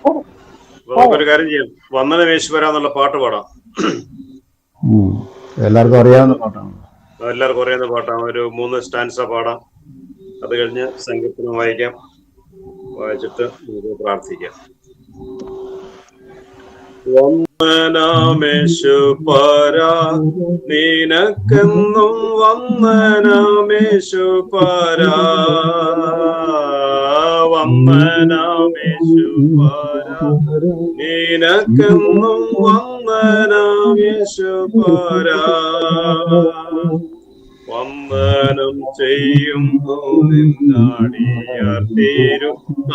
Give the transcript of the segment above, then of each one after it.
അപ്പൊ നമുക്കൊരു കാര്യം ചെയ്യാം, വന്ദനം യേശുവരാ എന്നുള്ള പാട്ട് പാടാം. എല്ലാവർക്കും അറിയാവുന്ന പാട്ടാണ്. എല്ലാവർക്കും അറിയാവുന്ന പാട്ടാണ്. ഒരു 3 സ്റ്റാൻസ പാടാം. അത് കഴിഞ്ഞ് സങ്കീർത്തനം വായിക്കാം. വായിച്ചിട്ട് നമുക്ക് പ്രാർത്ഥിക്കാം. വന്ദനമേശുപരാ, നിനക്കെന്നും വന്ദനമേശുപരാ. വന്ദനമേശുപരാ, നിനക്കെന്നും വന്ദനമേശുപരാ. വന്ദനം ചെയ്യുന്നു നിന്നടിയാർ തിരുനാമത്തിനാദരവായി.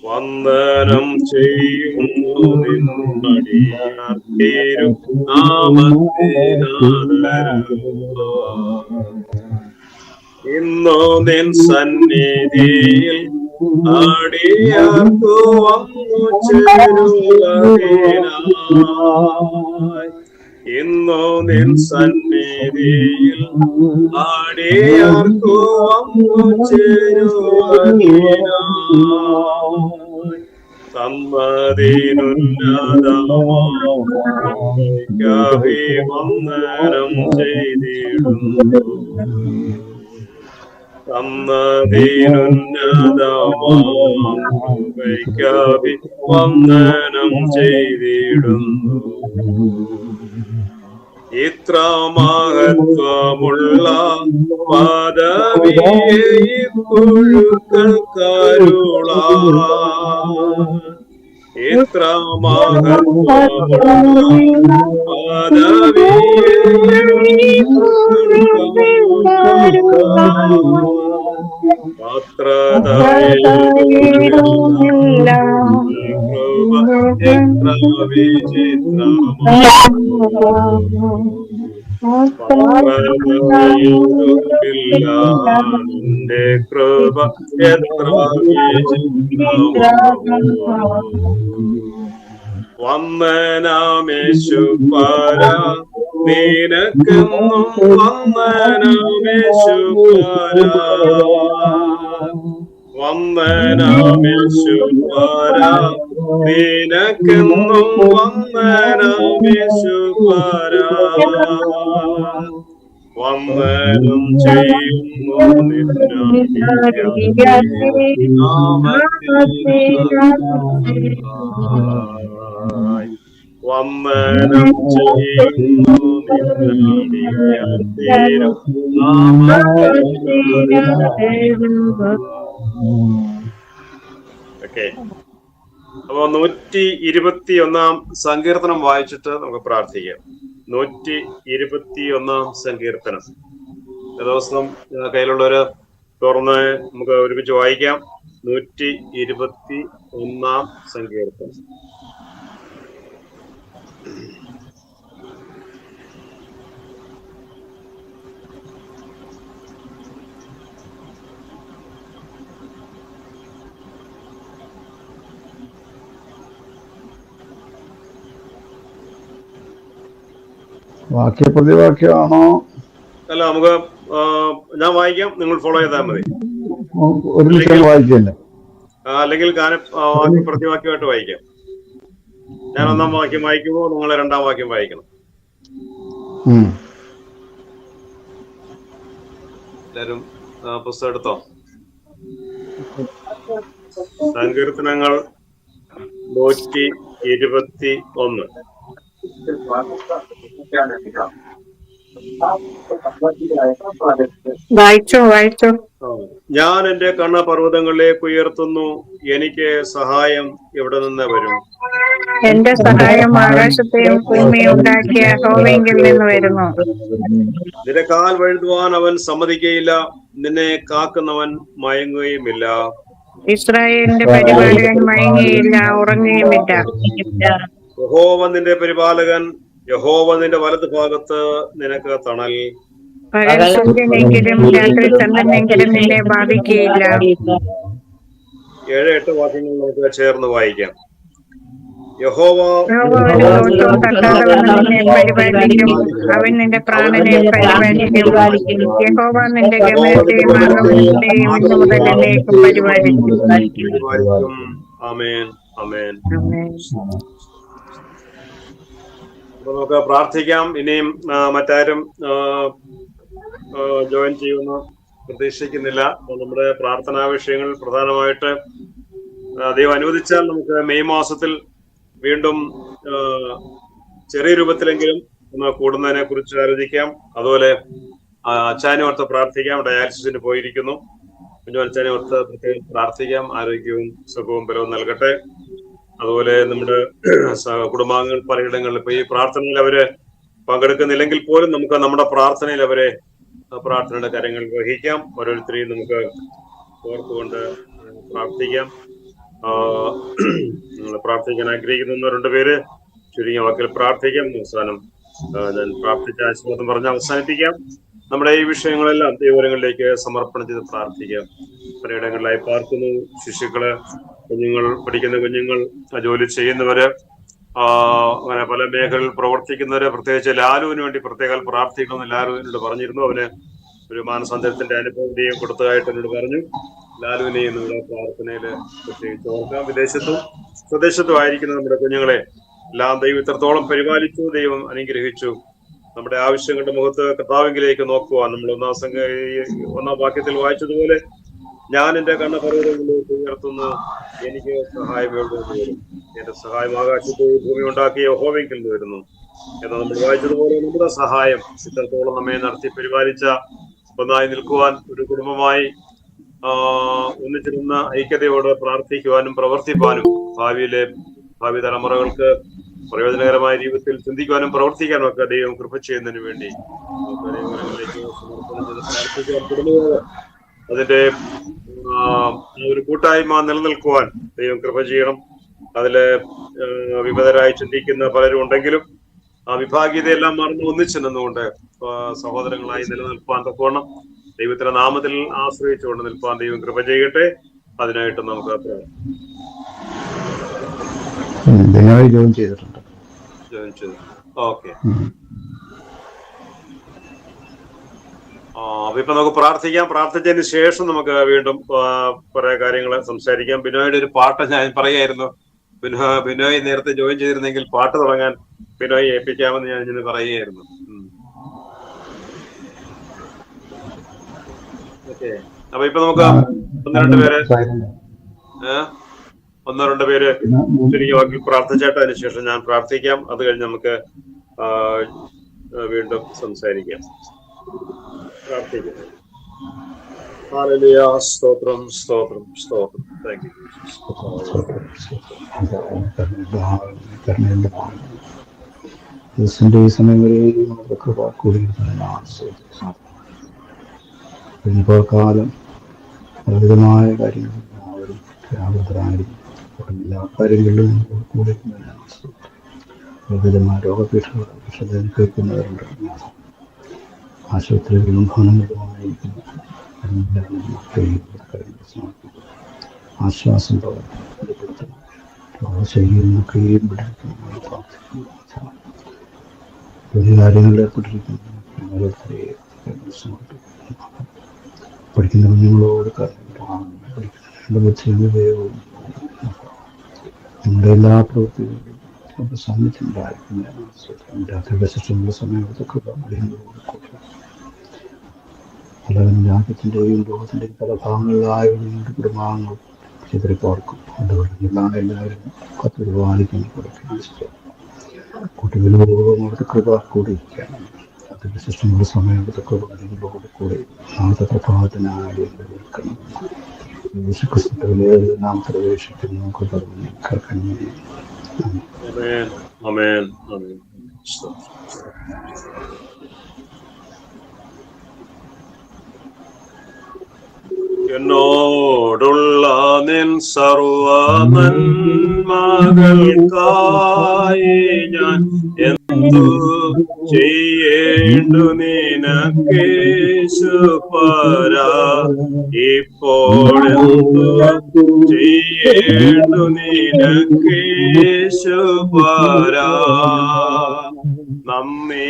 വന്ദനം ചെയ്യുന്നു നിന്നടിയാർ തിരുനാമത്തിനാദരവായി. ഇന്നു നിൻ സന്നിധിയിൽ അടിയാർക്കു വന്നു ചേരുവതിനായി. ഇന്നു നിൻ സന്നിധിയിൽ അടിയാർക്കു വന്നു ചേരുവതിനായി. തന്നതിനുന്നതമാഭിവന്ദനം ചെയ്തിടുന്നു. തന്നതിനുന്നതമാഭിവന്ദനം ചെയ്തിടുന്നു. ഇത്ര മഹത്വമുള്ള പദവിയെ പുഴുക്കൾക്കരുളാൻ. ഇത്ര മഹത്വമുള്ള പദവിയെ പാത്രതയുടെ കൃപ എത്ര വന്ദനമേശുപരാ, നിനക്കെന്നും വന്ദനമേശുപരാ. വന്ദനമേശുപരാ, നിനക്കെന്നും വന്ദനമേശുപരാ. വന്ദനം ചെയ്യുന്നു നിന്നടിയാർ. വന്ദനം ചെയ്യുന്നു ഓക്കെ. അപ്പൊ 121 സങ്കീർത്തനം വായിച്ചിട്ട് നമുക്ക് പ്രാർത്ഥിക്കാം. 121 സങ്കീർത്തനം ദിവസം കയ്യിലുള്ളവര് തുറന്ന് നമുക്ക് ഒരുമിച്ച് വായിക്കാം. 121 സങ്കീർത്തനം. വാക്യപ്രതിവാക്യമാണോ? അല്ല, നമുക്ക് ഞാൻ വായിക്കാം, നിങ്ങൾ ഫോളോ ചെയ്താൽ മതി. ഒരുമിച്ച് വായിക്കല്ലേ? അല്ലെങ്കിൽ വാക്യം പ്രതിവാക്യമായിട്ട് വായിക്കാം. ഞാൻ 1-ാം വാക്യം വായിക്കുമ്പോൾ നിങ്ങൾ 2-ാം വാക്യം വായിക്കണം. എല്ലാരും പുസ്തകം എടുത്തോ? സങ്കീർത്തനങ്ങൾ 121. ഞാൻ എന്റെ കണ്ണ് പർവ്വതങ്ങളിലേക്ക് ഉയർത്തുന്നു, എനിക്ക് സഹായം എവിടെ നിന്ന് വരും? എന്റെ സഹായം ആകാശത്തെയും ഭൂമിയും ഉണ്ടാക്കിയ യഹോവയിൽ നിന്ന് വരുന്നു. നിന്റെ കാൽ വഴുതുവാൻ അവൻ സമ്മതിക്കുകയില്ല, നിന്നെ കാക്കുന്നവൻ മയങ്ങുകയുമില്ല. ഇസ്രായേലിന്റെ പരിപാലകൻ മയങ്ങിയില്ല, ഉറങ്ങുകയുമില്ല. യഹോവ നിന്റെ പരിപാലകൻ, യഹോവ നിന്റെ വലതു ഭാഗത്ത് നിനക്ക് തണൽ. പകൽ സൂര്യനെങ്കിലും രാത്രി ചന്ദ്രനെങ്കിലും നിന്നെ ബാധിക്കുകയില്ല. 7-8 വാക്യങ്ങൾ നമുക്ക് ചേർന്ന് വായിക്കാം. യഹോവ ഒരു ദോഷവും തട്ടാത്തവണ്ണം നിന്നെ പരിപാലിക്കും. അവൻ നിന്റെ പ്രാണനെ പരിപാലിക്കും. യഹോവ നിന്റെ ഗമനത്തെയും ആഗമനത്തെയും ഇന്നു മുതൽ എന്നേക്കും പരിപാലിക്കും. ആമേൻ ആമേൻ. ആമേൻ. അപ്പൊ നമുക്ക് പ്രാർത്ഥിക്കാം. ഇനിയും മറ്റാരും ജോയിൻ ചെയ്യുമെന്ന് പ്രതീക്ഷിക്കുന്നില്ല. നമ്മുടെ പ്രാർത്ഥനാ വിഷയങ്ങൾ പ്രധാനമായിട്ട് ദൈവം അനുവദിച്ചാൽ നമുക്ക് മെയ് മാസത്തിൽ വീണ്ടും ചെറിയ രൂപത്തിലെങ്കിലും ഒന്ന് കൂടുന്നതിനെ കുറിച്ച് ആലോചിക്കാം. അതുപോലെ അച്ചാനെ ഓർത്ത് പ്രാർത്ഥിക്കാം. ഡയാലിസിസിന് പോയിരിക്കുന്നു. കുഞ്ഞു അച്ചാനെ ഓർത്ത് പ്രത്യേകം പ്രാർത്ഥിക്കാം. ആരോഗ്യവും സുഖവും ബലവും നൽകട്ടെ. അതുപോലെ നമ്മുടെ കുടുംബാംഗങ്ങൾ പലയിടങ്ങളിൽ ഇപ്പൊ ഈ പ്രാർത്ഥനയിൽ അവര് പങ്കെടുക്കുന്നില്ലെങ്കിൽ പോലും നമുക്ക് നമ്മുടെ പ്രാർത്ഥനയിൽ അവരെ പ്രാർത്ഥനയുടെ കാര്യങ്ങൾ വഹിക്കാം. ഓരോരുത്തരെയും നമുക്ക് ഓർത്തുകൊണ്ട് പ്രാർത്ഥിക്കാം. നിങ്ങൾ പ്രാർത്ഥിക്കാൻ ആഗ്രഹിക്കുന്ന 2 പേര് ചുരുങ്ങിയ വാക്കിൽ പ്രാർത്ഥിക്കാം. അവസാനം ഞാൻ പ്രാർത്ഥിച്ച ആശീർവാദം പറഞ്ഞ് അവസാനിപ്പിക്കാം. നമ്മുടെ ഈ വിഷയങ്ങളെല്ലാം ദൈവങ്ങളിലേക്ക് സമർപ്പണം ചെയ്ത് പ്രാർത്ഥിക്കാം. പലയിടങ്ങളിലായി പാർക്കുന്നു ശിശുക്കള്, കുഞ്ഞുങ്ങൾ, പഠിക്കുന്ന കുഞ്ഞുങ്ങൾ, ജോലി ചെയ്യുന്നവര്, അങ്ങനെ പല മേഖലകളിൽ പ്രവർത്തിക്കുന്നവര്, പ്രത്യേകിച്ച് ലാലുവിന് വേണ്ടി പ്രത്യേകം പ്രാർത്ഥിക്കണമെന്ന് ലാലുവിനോട് പറഞ്ഞിരുന്നു. അവന് ഒരു മാനസാന്തരത്തിന്റെ അനുഭവം കൊടുത്തതായിട്ട് എന്നോട് പറഞ്ഞു. ലാലുവിനെയും നമ്മുടെ പ്രാർത്ഥനയില് പ്രത്യേകിച്ച് ഓർക്കാം. വിദേശത്തും സ്വദേശത്തും ആയിരിക്കുന്ന നമ്മുടെ കുഞ്ഞുങ്ങളെ എല്ലാം ദൈവം ഇത്രത്തോളം പരിപാലിച്ചു, ദൈവം അനുഗ്രഹിച്ചു. നമ്മുടെ ആവശ്യങ്ങളുടെ മുഖത്ത് കർത്താവിലേക്ക് നോക്കുവാൻ നമ്മൾ ഒന്നാം വാക്യത്തിൽ വായിച്ചതുപോലെ ഞാൻ എന്റെ കണ്ണപർവ്വതങ്ങളിലേക്ക് ഉയർത്തുന്നു, എനിക്ക് സഹായം എവിടെ നിന്ന് വരും? എന്റെ സഹായം ആകാശത്തെ ഭൂമി ഉണ്ടാക്കിയ യഹോവയിൽ നിന്ന് വരുന്നു എന്ന് നമ്മൾ വായിച്ചതുപോലെ നമ്മുടെ സഹായം ഇത്രത്തോളം നമ്മെ നടത്തി പരിപാലിച്ച ഒന്നായി നിൽക്കുവാൻ, ഒരു കുടുംബമായി ഒന്നിച്ചിരുന്ന ഐക്യതയോട് പ്രാർത്ഥിക്കുവാനും പ്രവർത്തിപ്പാനും ഭാവി തലമുറകൾക്ക് പ്രയോജനകരമായ ജീവിതത്തിൽ ചിന്തിക്കുവാനും പ്രവർത്തിക്കാനും ഒക്കെ ദൈവം കൃപ ചെയ്യുന്നതിന് വേണ്ടി ദൈവങ്ങളിലേക്ക് സമർപ്പണം ചെയ്ത് പ്രാർത്ഥിക്കാൻ തുടങ്ങുക. അതിന്റെ ഒരു കൂട്ടായ്മ നിലനിൽക്കുവാൻ ദൈവം കൃപ ചെയ്യണം. അതില് വിമതരായി ചിന്തിക്കുന്ന പലരും ഉണ്ടെങ്കിലും ആ വിഭാഗീയതയെല്ലാം മറന്ന് ഒന്നിച്ചു നിന്നുകൊണ്ട് സഹോദരങ്ങളായി നിലനിൽപ്പാൻ തക്കവണ്ണം ദൈവത്തിന്റെ നാമത്തിൽ ആശ്രയിച്ചുകൊണ്ട് നിൽപ്പാൻ ദൈവം കൃപ ചെയ്യട്ടെ. അതിനായിട്ട് നമുക്ക് ജോയിൻ ചെയ്തിട്ടുണ്ട്. ഓക്കെ. അപ്പൊ ഇപ്പൊ നമുക്ക് പ്രാർത്ഥിക്കാം. പ്രാർത്ഥിച്ചതിന് ശേഷം നമുക്ക് വീണ്ടും കുറെ കാര്യങ്ങൾ സംസാരിക്കാം. ബിനോയുടെ ഒരു പാട്ട് ഞാൻ പറയായിരുന്നു. ബിനോയ് നേരത്തെ ജോയിൻ ചെയ്തിരുന്നെങ്കിൽ പാട്ട് തുടങ്ങാൻ ബിനോയ് ഏൽപ്പിക്കാമെന്ന് ഞാൻ ഇങ്ങനെ പറയുകയായിരുന്നു. ഓക്കെ. അപ്പൊ ഇപ്പൊ നമുക്ക് 1-2 പേര് ചുരുങ്ങിയ വാക്കിൽ പ്രാർത്ഥിച്ചേട്ടാ. അതിനുശേഷം ഞാൻ പ്രാർത്ഥിക്കാം. അത് കഴിഞ്ഞ് നമുക്ക് വീണ്ടും സംസാരിക്കാം. പ്രാർത്ഥിക്കാം. ഹല്ലേലൂയ. സ്തോത്രം സ്തോത്രം സ്തോത്രം. Thank you. ഈ സമയം വരെയും ഇപ്പോൾ കാലം വിവിധമായ കാര്യങ്ങൾ എല്ലാ കാര്യങ്ങളിലും കൂടി വിവിധമായ രോഗപീഠകൾ കേൾക്കുന്നവരുണ്ട്. ആശുപത്രികളിലും ഭവനങ്ങളുമായിരിക്കുന്ന ആശ്വാസം പ്രവർത്തനം രോഗശൈലിയിൽ നിന്നൊക്കെയും വലിയ കാര്യങ്ങളിൽ ഏർപ്പെട്ടിരിക്കുന്നു. ഓരോരുത്തരെയും പഠിക്കുന്ന കുഞ്ഞുങ്ങളോട് പഠിക്കുന്ന ബുദ്ധിയും നമ്മുടെ എല്ലാ പ്രവൃത്തികളിലും സാന്നിധ്യമുണ്ടായിരിക്കുന്ന രാത്രിയുടെ ശിക്ഷണങ്ങളുടെ സമയത്തൊക്കെ പലരും രാജ്യത്തിൻ്റെയും ലോകത്തിൻ്റെയും പല ഭാഗങ്ങളിലായവരുടെ കുടുംബാംഗങ്ങൾ ചിതറിപ്പാർക്കും. അതുകൊണ്ട് എല്ലാവരും കത്തുപാലിക്കാൻ കുട്ടികളോട് കൃപ കൂടിയിരിക്കുകയാണ്. അതിൻ്റെ ശിക്ഷണങ്ങളുടെ സമയത്തൊക്കെ കുഞ്ഞുങ്ങളോട് കൂടി നാളത്തെ പ്രഭാതത്തിനായി നിൽക്കണം. യേശുക്രിസ്തുവിനെ നാം പ്രവേശിക്കുന്നു. കേൾക്കാൻ എന്നോടുള്ള നിൻ സർവ നന്മകൾക്കായി ഞാൻ എന്തു ചെയ്യേണ്ടു നിനക്കേശുപരാ? ഇപ്പോഴെന്തു ചെയ്യേണ്ടു വേണ്ടു നിനക്കേശുപരാ നമ്മെ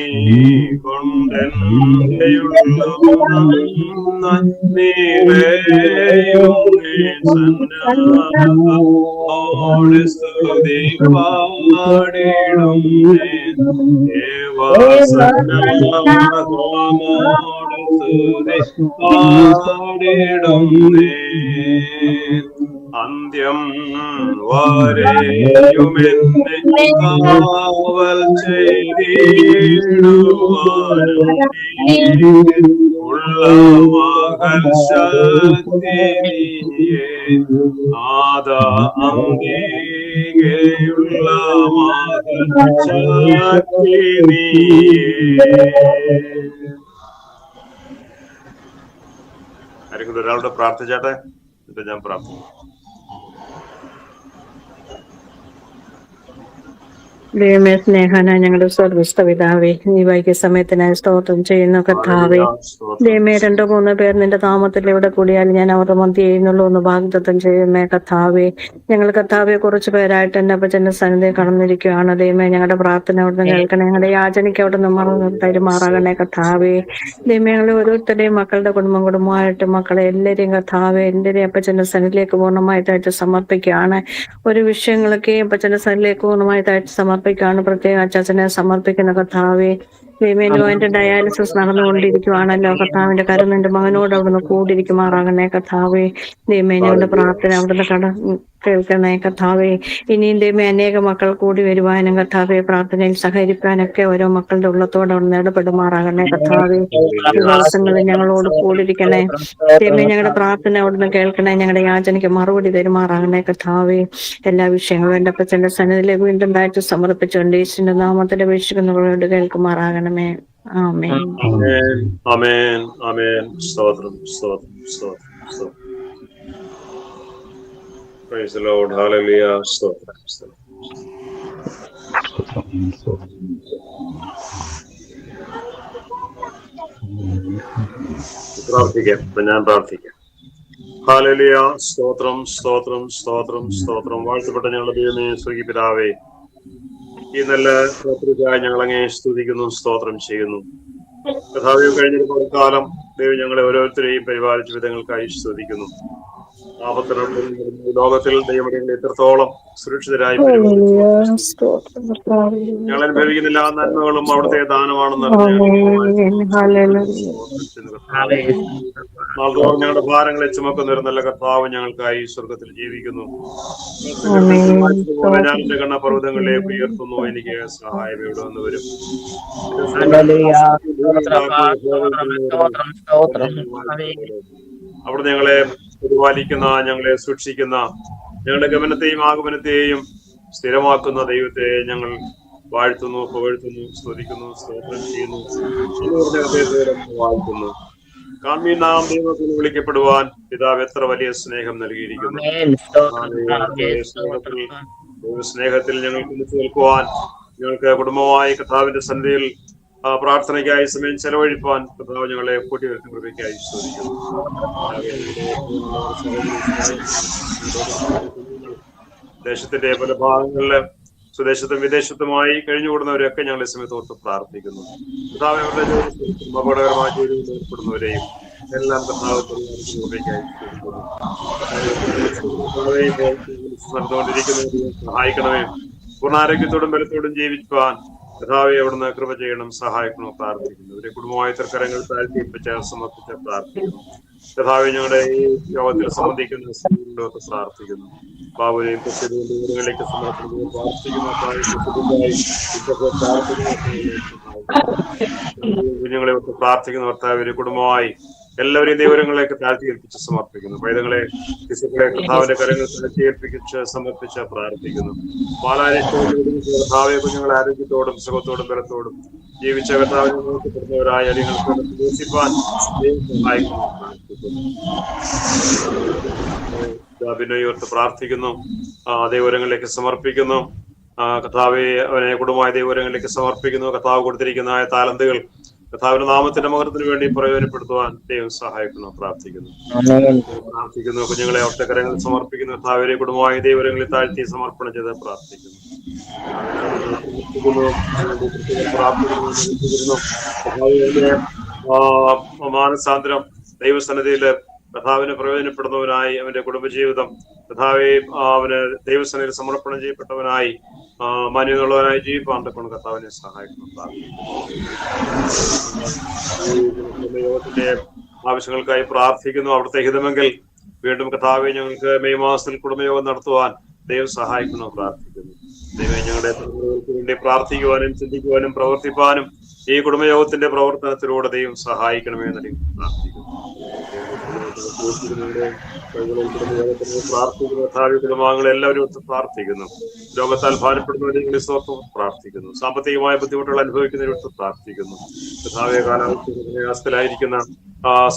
കൊണ്ടെന്റെയുള്ളു നീറേയും സന്നോട് സ്തുതി പാടിടും പാടിടും അന്ത്യം വരെയുമെന്നെ കാവൽ ചെയ്തിടുവാനും ഉള്ള മകൾ ശക്തിയെ ആദ അന്തികയുള്ള മകൾ ശക്തി ആരെങ്കിലും ഒരാളുടെ പ്രാർത്ഥിച്ചാട്ടെ, എന്നിട്ട് ഞാൻ പ്രാർത്ഥിക്കും. ദൈവമേ സ്നേഹന ഞങ്ങളുടെ സ്വർഗസ്ഥ പിതാവേ, നീ വൈകിയ സമയത്തിനായി സ്തോത്രം ചെയ്യുന്നു കർത്താവേ. ദൈവമേ 2-3 പേർ നിന്റെ നാമത്തിൽ എവിടെ കൂടിയാൽ ഞാൻ അവരുടെ മധ്യ ചെയ്യുന്നുള്ളൂ എന്ന് വാഗ്ദത്തം ചെയ്യുമേ കർത്താവേ. ഞങ്ങൾ കർത്താവെ കുറച്ചു പേരായിട്ട് എന്നെ അപ്പച്ചന്റെ സന്നിധിയിൽ കടന്നിരിക്കുകയാണ്. ദൈവമേ ഞങ്ങളുടെ പ്രാർത്ഥന അവിടുന്ന് കേൾക്കണേ, ഞങ്ങളുടെ യാചനയ്ക്ക് അവിടെ നിന്ന് പെരുമാറാകണേ കർത്താവേ. ദൈവമേ ഞങ്ങളെ ഓരോരുത്തരുടെയും മക്കളുടെ കുടുംബമായിട്ട് മക്കളെ എല്ലാവരെയും കർത്താവെ എല്ലാവരെയും അപ്പച്ചന്റെ സന്നിധിയിലേക്ക് പൂർണ്ണമായിട്ട് സമർപ്പിക്കുകയാണ്. ഒരു വിഷയങ്ങളൊക്കെയും അപ്പച്ചന്റെ സന്നിധിയിലേക്ക് പൂർണ്ണമായിട്ട് സമർപ്പിക്കുകയാണ്. പ്രത്യേക അച്ചാച്ചനെ സമർപ്പിക്കുന്ന കർത്താവെ. ദൈവമേനു അതിന്റെ ഡയാലിസിസ് നടന്നുകൊണ്ടിരിക്കുവാണല്ലോ കർത്താവിന്റെ കരം എന്റെ മകനോട് അവിടുന്ന് കൂടിയിരിക്കുമാറാകണേ കർത്താവെ. ദൈവമേ ഞങ്ങളുടെ പ്രാർത്ഥന അവിടുന്ന് കേൾക്കണേ കർത്താവെ. ഇനിയും ദൈവമേ അനേക മക്കൾ കൂടി വരുവാനും കർത്താവെ പ്രാർത്ഥനയിൽ സഹകരിക്കാനൊക്കെ ഓരോ മക്കളുടെ ഉള്ളത്തോടെ അവിടുന്ന് ഇടപെടുമാറാകണേ കർത്താവെ. ഈ ദിവസങ്ങളിൽ ഞങ്ങളോട് കൂടിയിരിക്കണേ ദൈവമേ. ഞങ്ങളുടെ പ്രാർത്ഥന അവിടുന്ന് കേൾക്കണേ, ഞങ്ങളുടെ യാചനയ്ക്ക് മറുപടി തരുമാറാകണേ കർത്താവെ. എല്ലാ വിഷയങ്ങളും എന്റെ അപ്പച്ചന്റെ സന്നിധിയിലേക്ക് വീണ്ടും താഴ്ത്തി സമർപ്പിച്ചുകൊണ്ട് യേശുവിന്റെ നാമത്തിൽ അപേക്ഷിക്കുന്നവരോട് കേൾക്കുമാറാകണമേ. ആമേൻ. ആമേൻ. ആമേൻ. സ്തോത്രം, സ്തോത്രം, സ്തോത്രം, സ്തോത്രം. Praise the Lord. Hallelujah. സ്തോത്രം, സ്തോത്രം. പ്രാർത്ഥിക്കാം. ഞാൻ പ്രാർത്ഥിക്കാം. ഹല്ലേലൂയ. സ്തോത്രം, സ്തോത്രം, സ്തോത്രം, സ്തോത്രം. വാഴ്ത്തപ്പെട്ട ഞങ്ങളുടെ ദൈവമേ സ്വർഗ്ഗീയ പിതാവേ, ഈ നല്ല രാത്രിക്കായി ഞങ്ങൾ അങ്ങേ സ്തുതിക്കുന്നു, സ്തോത്രം ചെയ്യുന്നു. കർത്താവേ, കഴിഞ്ഞൊരു കാലം ദൈവം ഞങ്ങളെ ഓരോരുത്തരെയും പരിപാലിച്ച വിധങ്ങൾക്കായി സ്തുതിക്കുന്നു. ലോകത്തിൽ ദൈവം എത്രത്തോളം സുരക്ഷിതരായി ഞങ്ങൾ അനുഭവിക്കുന്ന എല്ലാ നന്മകളും അവിടുത്തെ ദാനമാണെന്ന് നാൾതോറും ഞങ്ങളുടെ ഭാരങ്ങളെ ചുമക്കുന്ന ഒരു നല്ല കർത്താവ് ഞങ്ങൾക്കായി സ്വർഗത്തിൽ ജീവിക്കുന്നു. ഞാൻ എന്റെ കണ്ണപർവ്വതങ്ങളിലേക്ക് ഉയർത്തുന്നു, എനിക്ക് സഹായം എവിടെ വന്ന് വരും. അവിടെ ഞങ്ങളെ പരിപാലിക്കുന്ന, ഞങ്ങളെ സൂക്ഷിക്കുന്ന, ഞങ്ങളുടെ ഗമനത്തെയും ആഗമനത്തെയും സ്ഥിരമാക്കുന്ന ദൈവത്തെ ഞങ്ങൾ വാഴ്ത്തുന്നു, പുകഴ്ത്തുന്നു, സ്തുതിക്കുന്നു, സ്തോത്രം ചെയ്യുന്നു, വാഴ്ത്തുന്നു. കാൺമീൻ നാം ദൈവത്തിൽ വിളിക്കപ്പെടുവാൻ പിതാവ് എത്ര വലിയ സ്നേഹം നൽകിയിരിക്കുന്നു. സ്നേഹത്തിൽ ഞങ്ങൾക്ക് ഒന്നിച്ചു നിൽക്കുവാൻ, ഞങ്ങൾക്ക് കുടുംബമായി കർത്താവിന്റെ സന്നിധിയിൽ പ്രാർത്ഥനയ്ക്കായി സമയം ചെലവഴിപ്പാൻ കർത്താവ് ഞങ്ങളെ കൂട്ടിവരുത്തി കൃപയ്ക്കായി സ്തുതിക്കുന്നു. ദേശത്തിന്റെ പല ഭാഗങ്ങളില് സ്വദേശത്തും വിദേശത്തുമായി കഴിഞ്ഞുകൂടുന്നവരെയൊക്കെ ഞങ്ങൾ ഈ സമയത്ത് ഓർത്ത് പ്രാർത്ഥിക്കുന്നു. കർത്താവ് അവരുടെ അപകടകരമായ ജോലിയിൽ ഏർപ്പെടുന്നവരെയും എല്ലാം കർത്താവ് കൃപയ്ക്കായി നടന്നുകൊണ്ടിരിക്കുന്നവരെയും സഹായിക്കണമേ. പൂർണ്ണാരോഗ്യത്തോടും ബലത്തോടും ജീവിക്കുവാൻ കർത്താവെ അവിടുന്ന് കൃപ ചെയ്യണം, സഹായിക്കണോ പ്രാർത്ഥിക്കുന്നു. ഇവരെ കുടുംബമായി തർക്കരങ്ങൾ താഴ്ത്തിപ്പിച്ച സമർപ്പിച്ച പ്രാർത്ഥിക്കുന്നു. കർത്താവെ ഞങ്ങളുടെ ഈ യോഗത്തിൽ സംബന്ധിക്കുന്ന പ്രാർത്ഥിക്കുന്നു. ബാബുരെയും ദൂരങ്ങളിലേക്ക് സമർപ്പിക്കുന്നു കുഞ്ഞുങ്ങളെ ഒത്ത് പ്രാർത്ഥിക്കുന്ന ഭർത്താവിന്റെ കുടുംബമായി എല്ലാവരെയും ദൈവങ്ങളിലേക്ക് താഴ്ത്തി ഏൽപ്പിച്ച് സമർപ്പിക്കുന്നു. പൈതങ്ങളെ ശിശുക്കളെ കർത്താവിന്റെ കരങ്ങൾ താഴ്ത്തി ഏൽപ്പിച്ച് സമർപ്പിച്ച് പ്രാർത്ഥിക്കുന്നു. കർത്താവെ കുഞ്ഞുങ്ങളെ ആരോഗ്യത്തോടും സുഖത്തോടും ബലത്തോടും ജീവിച്ച കർത്താവിനെ നോക്കപ്പെടുന്നവരായ അടിയങ്ങൾക്ക് ദൂഷിപ്പാൻ സഹായിക്കുന്നു. പ്രാർത്ഥിക്കുന്നു. ദൈവങ്ങളിലേക്ക് സമർപ്പിക്കുന്നു. കർത്താവെ അവനെ കുടുംബമായ ദൈവങ്ങളിലേക്ക് സമർപ്പിക്കുന്നു. കർത്താവ് കൊടുത്തിരിക്കുന്ന താലന്തുകൾ കർത്താവിന്റെ നാമത്തിന്റെ മഹത്വത്തിന് വേണ്ടി പ്രയോജനപ്പെടുത്തുവാൻ ദൈവം സഹായിക്കണം പ്രാർത്ഥിക്കുന്നു. കുഞ്ഞുങ്ങളെ അവിടുത്തെ കരങ്ങളിൽ സമർപ്പിക്കുന്നു. കർത്താവിനെ കുടുംബമായ ദൈവങ്ങളിൽ താഴ്ത്തി സമർപ്പണം ചെയ്ത് പ്രാർത്ഥിക്കുന്നു. മാനസാന്തരം ദൈവസന്നിധിയില് കർത്താവിന് പ്രയോജനപ്പെടുന്നവനായി അവന്റെ കുടുംബജീവിതം കർത്താവെ അവന് ദൈവസന്നിധിയിൽ സമർപ്പണം ചെയ്യപ്പെട്ടവനായി മാന്യതയുള്ളവനായി ജീവിപ്പാൻ കൊണ്ട് കർത്താവിനെ സഹായിക്കണം. യോഗത്തിന്റെ ആവശ്യങ്ങൾക്കായി പ്രാർത്ഥിക്കുന്നു. അവിടുത്തെ ഹിതമെങ്കിൽ വീണ്ടും കർത്താവെ ഞങ്ങൾക്ക് മെയ് മാസത്തിൽ കുടുംബയോഗം നടത്തുവാൻ ദൈവം സഹായിക്കണം പ്രാർത്ഥിക്കുന്നു. ദൈവം ഞങ്ങളുടെ വേണ്ടി പ്രാർത്ഥിക്കുവാനും ചിന്തിക്കുവാനും പ്രവർത്തിപ്പാനും ഈ കുടുംബയോഗത്തിന്റെ പ്രവർത്തനത്തിലൂടെ ദൈവം സഹായിക്കണമേ എന്ന് പ്രാർത്ഥിക്കുന്നു. കുടുംബാംഗങ്ങൾ എല്ലാവരും പ്രാർത്ഥിക്കുന്നു. രോഗത്താൽ ഭാരപ്പെടുന്നവരെ സ്വത്വം പ്രാർത്ഥിക്കുന്നു. സാമ്പത്തികമായ ബുദ്ധിമുട്ടുകൾ അനുഭവിക്കുന്നവരെ പ്രാർത്ഥിക്കുന്നു. കർത്താവേ കാലാവസ്ഥയിലായിരിക്കുന്ന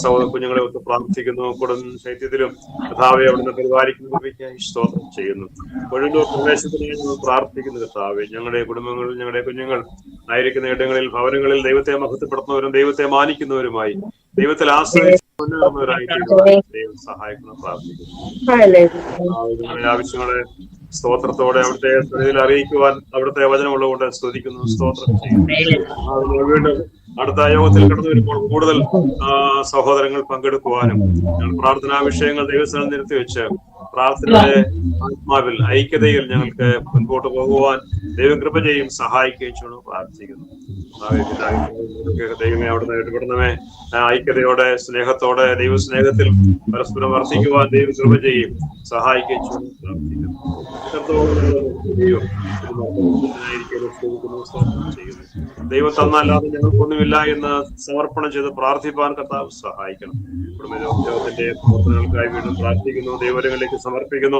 സഹോദര കുഞ്ഞുങ്ങളെ ഒത്ത് പ്രാർത്ഥിക്കുന്നു. കൊടും ശൈത്യത്തിലും കർത്താവെ അവിടുന്ന് പരിപാലിക്കുന്നതിനായി സ്തോത്രം ചെയ്യുന്നു. ഒഴിഞ്ഞൂർ പ്രദേശത്തിനായി ഞങ്ങൾ പ്രാർത്ഥിക്കുന്നു. കർത്താവെ ഞങ്ങളുടെ കുടുംബങ്ങൾ ഞങ്ങളുടെ കുഞ്ഞുങ്ങൾ ആയിരിക്കുന്ന ഇടങ്ങളിൽ ഭവനങ്ങളിൽ ദൈവത്തെ മഹത്വപ്പെടുത്തുന്നവരും ദൈവത്തെ മാനിക്കുന്നവരുമായി ദൈവത്തിൽ ആശ്രയിക്കുന്നവരായി ദൈവം സഹായിക്കണം പ്രാർത്ഥിക്കുന്നു. ഞങ്ങളുടെ ആവശ്യങ്ങളെ സ്തോത്രത്തോടെ അവിടുത്തെ സന്നിധിയിൽ അറിയിക്കുവാൻ അവിടുത്തെ വചനമുള്ളതുകൊണ്ട് സ്തുതിക്കുന്നു, സ്തോത്രം ചെയ്യുന്നു. വീണ്ടും അടുത്ത യോഗത്തിൽ കടന്നു വരുമ്പോൾ കൂടുതൽ സഹോദരങ്ങൾ പങ്കെടുക്കുവാനും ഞങ്ങൾ പ്രാർത്ഥനാ വിഷയങ്ങൾ ദൈവസ്ഥലം നിർത്തിവെച്ച് പ്രാർത്ഥനയുടെ ആത്മാവിൽ ഐക്യതയിൽ ഞങ്ങൾക്ക് മുൻപോട്ട് പോകുവാൻ ദൈവം കൃപ ചെയ്യും സഹായിക്കുകയും ചെയ്യണം പ്രാർത്ഥിക്കുന്നു. ദൈവമേ അവിടുന്ന് ഇടപെടുന്നവേ ഐക്യതയോടെ സ്നേഹത്തോടെ ദൈവസ്നേഹത്തിൽ പരസ്പരം വർദ്ധിക്കുവാൻ ദൈവം കൃപ ചെയ്യും സഹായിക്കുകയും ചെയ്യണം പ്രാർത്ഥിക്കുന്നു. ദൈവം തന്നല്ലാതെ ഞങ്ങൾക്കൊന്നുമില്ല എന്ന് സമർപ്പണം ചെയ്ത് പ്രാർത്ഥിപ്പാൻ കർത്താവ് സഹായിക്കണം. കുടുംബത്തിന്റെ പ്രവർത്തനങ്ങൾക്കായി വീണ്ടും പ്രാർത്ഥിക്കുന്നു. ദൈവങ്ങളിലേക്ക് സമർപ്പിക്കുന്നു.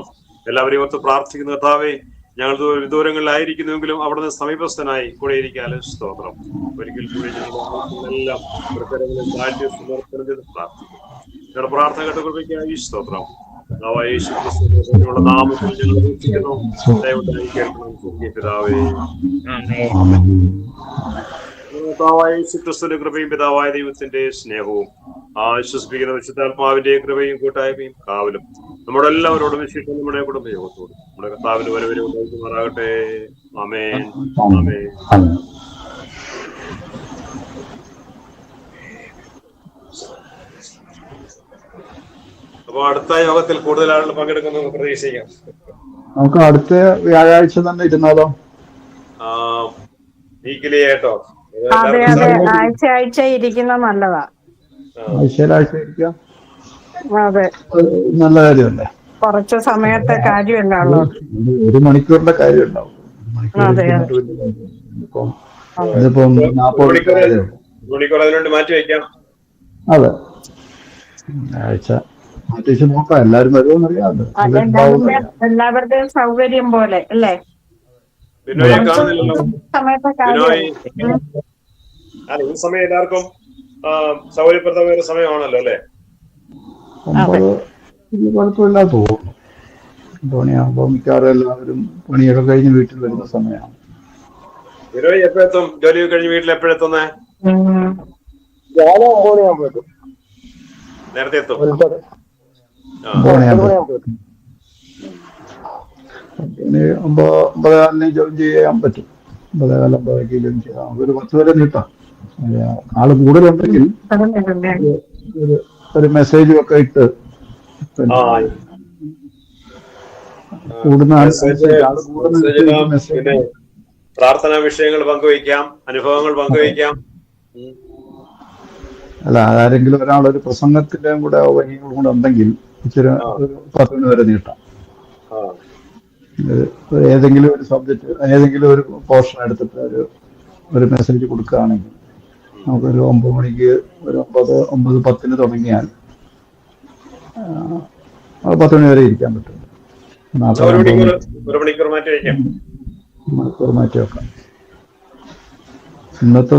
എല്ലാവരെയും ഒത്ത് പ്രാർത്ഥിക്കുന്നു. കർത്താവേ ഞങ്ങൾ ദൂരങ്ങളിലായിരിക്കുന്നുവെങ്കിലും അവിടുന്ന് സമീപസ്ഥനായി കൂടെ ഇരിക്കാനും സ്തോത്രം. ഒരിക്കൽ കൂടി ഞങ്ങളെല്ലാം പ്രകടങ്ങളിൽ താഴ്ത്തി സമർപ്പണം ചെയ്ത് പ്രാർത്ഥിക്കുന്നു. ഞങ്ങളുടെ പ്രാർത്ഥന കേട്ടുകൊണ്ടിരിക്കായി സ്തോത്രം. യേശുക്രിസ്തുവിനുള്ള നാമത്തിൽ ഞങ്ങൾ വീക്ഷിക്കുന്നു. ദൈവത്തിനായി കേൾക്കണം പിതാവേ. യേശുക്രിസ്തുവിന്റെ കൃപയും പിതാവായ ദൈവത്തിന്റെ സ്നേഹവും ആശ്വസിപ്പിക്കുന്ന വിശുദ്ധാത്മാവിന്റെ കൃപയും കൂട്ടായ്മയും കാവലും നമ്മുടെ എല്ലാവരോടും വിശേഷം നമ്മുടെ കുടുംബയോഗത്തോടും നമ്മുടെ കർത്താവിന് വരവരെ ഉണ്ടാകുമാറാകട്ടെ. ആമേൻ ആമേൻ. അപ്പൊ അടുത്ത യോഗത്തിൽ കൂടുതൽ ആളുകൾ പങ്കെടുക്കുന്നു പ്രതീക്ഷിക്കാം. നമുക്ക് അടുത്ത വ്യാഴാഴ്ച തന്നെ ഇരുന്നാലോ? വീക്കിലി കേട്ടോ. അതെ അതെ, ആഴ്ച ആഴ്ച ഇരിക്കുന്ന നല്ലതാ. ആഴ്ചയിലാഴ്ച ഇരിക്കാം. അതെ, നല്ല കാര്യമല്ലേ? കുറച്ച് സമയത്തെ കാര്യമല്ലോ, 1 മണിക്കൂറിന്റെ കാര്യം ഉണ്ടാവും. ഇതിപ്പം 40 മണിക്കൂർ അതിനുവേണ്ടി മാറ്റി വയ്ക്കാം. അതെ, ആഴ്ച മാറ്റി വെച്ച് നോക്കാം. എല്ലാരും വരുമോന്നറിയാതെ എല്ലാവരുടെയും സൗകര്യം പോലെ അല്ലേ? സമയത്തെ കാര്യം ഈ സമയം എല്ലാവർക്കും സൗകര്യപ്രദമായ സമയമാണല്ലോ അല്ലേ? കുഴപ്പമില്ലാതെ തോന്നുന്നു. പണിയാകുമ്പോ മിക്കവാറും എല്ലാവരും പണിയൊക്കെ കഴിഞ്ഞ് വീട്ടിൽ വരുന്ന സമയമാണ്. എപ്പോ എത്തും? ജോലി കഴിഞ്ഞ് വീട്ടിൽ എപ്പോഴെത്തുന്നേ? നേരത്തെ എത്തും. 9:15 ജോയിൻ ചെയ്യാൻ പറ്റും. 9:15 ജോയിൻ ചെയ്യാം. ഒരു 10 വരെ നീട്ടാം. ആള് കൂടുതലുണ്ടെങ്കിൽ ഒരു മെസ്സേജും ഒക്കെ ഇട്ട് കൂടുന്ന പ്രാർത്ഥനാ വിഷയങ്ങൾ പങ്കുവയ്ക്കാം, അനുഭവങ്ങൾ പങ്കുവയ്ക്കാം. അല്ല, ആരെങ്കിലും ഒരാളൊരു പ്രസംഗത്തിന്റെയും കൂടെ വഴികളും കൂടെ ഉണ്ടെങ്കിൽ ഇച്ചിരി ഒരു 10 മിനിറ്റ് വരെ നീട്ടാം. ഏതെങ്കിലും ഒരു സബ്ജക്ട്, ഏതെങ്കിലും ഒരു പോർഷൻ എടുത്തിട്ട് ഒരു മെസ്സേജ് കൊടുക്കുകയാണെങ്കിൽ നമുക്കൊരു 9 മണിക്ക് ഒരു 9:10 തുടങ്ങിയാൽ 10 മണി വരെ ഇരിക്കാൻ പറ്റും. മണിക്കൂർ മാറ്റി വയ്ക്കാം. മണിക്കൂർ മാറ്റി വെക്കാം. ഇന്നത്തെ